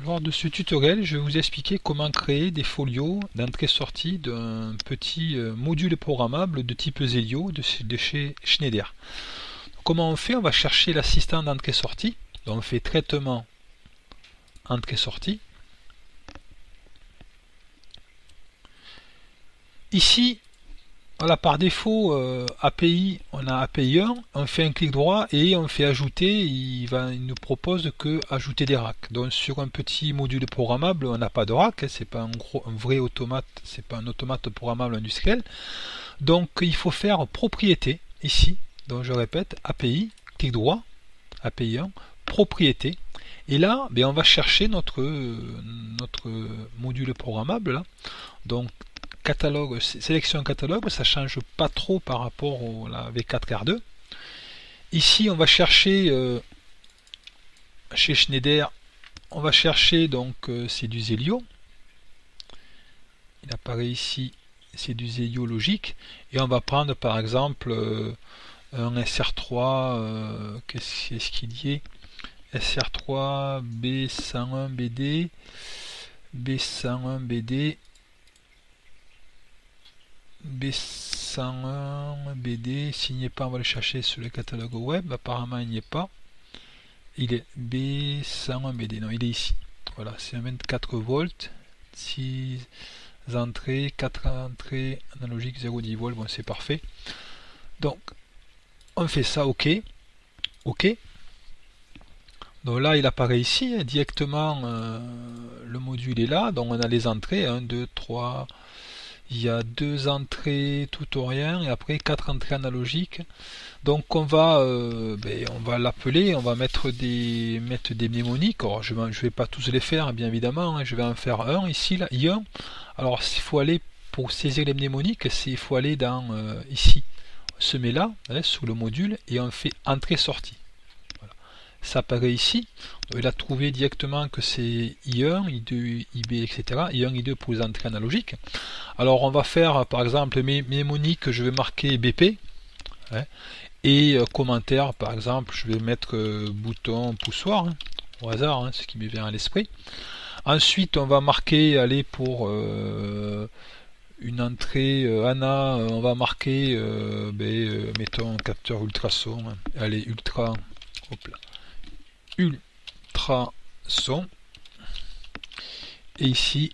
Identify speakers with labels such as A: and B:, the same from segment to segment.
A: Lors de ce tutoriel, je vais vous expliquer comment créer des folios d'entrée-sortie d'un petit module programmable de type Zelio de chez Schneider. Comment on fait? On va chercher l'assistant d'entrée-sortie. Donc on fait traitement entrée-sortie. Ici, voilà, par défaut, API, on a API 1, on fait un clic droit et on fait ajouter, il nous propose que ajouter des racks. Donc sur un petit module programmable, on n'a pas de rack, c'est pas un vrai automate, c'est pas un automate programmable industriel. Donc il faut faire propriété ici. Donc je répète, API, clic droit, API 1, propriété. Et là, on va chercher notre module programmable là. Donc catalogue, sélection catalogue, ça change pas trop par rapport à la V4R2. Ici, on va chercher chez Schneider, on va chercher donc c'est du Zelio. Il apparaît ici, c'est du Zelio logique. Et on va prendre par exemple un SR3, qu'est-ce qu'il y est? SR3 B101 BD, B101 BD. B101 BD, s'il n'y est pas, on va le chercher sur le catalogue web. Apparemment, il n'y est pas. Il est B101 BD. Non, il est ici. Voilà, c'est un 24 volts, 6 entrées, 4 entrées analogiques, 0,10 volts. Bon, c'est parfait. Donc, on fait ça, OK. OK. Donc là, il apparaît ici, directement, le module est là. Donc, on a les entrées, 1, 2, 3... Il y a 2 entrées tout ou rien et après 4 entrées analogiques. Donc on va l'appeler, on va mettre des mnémoniques. Alors je vais pas tous les faire bien évidemment, hein. Je vais en faire un ici là, I1. Alors s'il faut aller pour saisir les mnémoniques, il faut aller dans ici. On se met là, hein, sous le module et on fait entrée-sortie. Ça apparaît ici. Il a trouvé directement que c'est I1, I2, IB, etc. I1, I2 pour les entrées analogiques. Alors on va faire par exemple mnémonique, je vais marquer BP. Hein, et commentaire, par exemple, je vais mettre bouton poussoir, hein, au hasard, hein, ce qui me vient à l'esprit. Ensuite, on va marquer, aller pour une entrée ANA, on va marquer, mettons, capteur ultrason. Hein, allez, ultrason. Et ici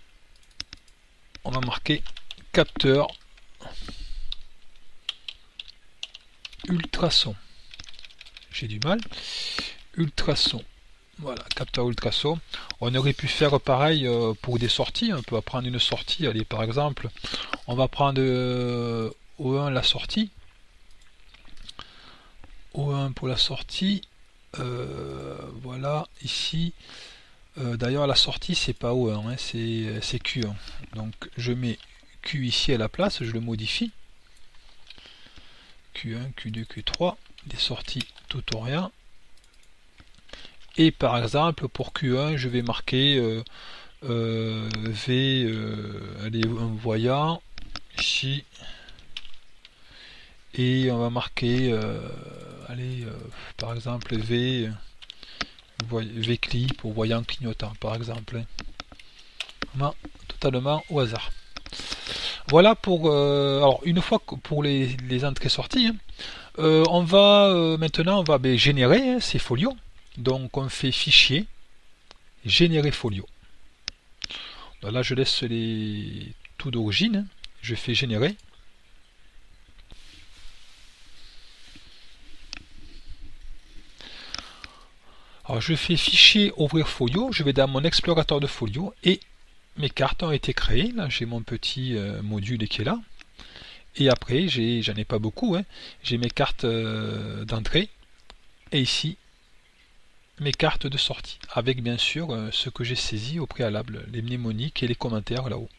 A: on va marquer capteur ultrason. J'ai du mal. Ultrason. Voilà, capteur ultrason. On aurait pu faire pareil pour des sorties. On peut prendre une sortie. Allez, par exemple, on va prendre O1 la sortie. O1 pour la sortie. Voilà, ici. D'ailleurs, la sortie, c'est pas O1, hein, c'est Q1. Donc, je mets Q ici à la place, je le modifie. Q1, Q2, Q3, des sorties tout ou rien. Et par exemple, pour Q1, je vais marquer V, allez, un voyant, ici. Et on va marquer, allez, par exemple, VCLI pour voyant clignotant, par exemple. Totalement au hasard. Voilà pour alors une fois que pour les entrées-sorties, hein, on va maintenant on va générer hein, ces folios. Donc on fait fichier, générer folio. Donc là je laisse les tout d'origine, hein, je fais générer. Alors je fais fichier ouvrir folio, je vais dans mon explorateur de folio et mes cartes ont été créées. Là j'ai mon petit module qui est là. Et après j'en ai pas beaucoup, hein. J'ai mes cartes d'entrée et ici mes cartes de sortie avec bien sûr ce que j'ai saisi au préalable, les mnémoniques et les commentaires là-haut.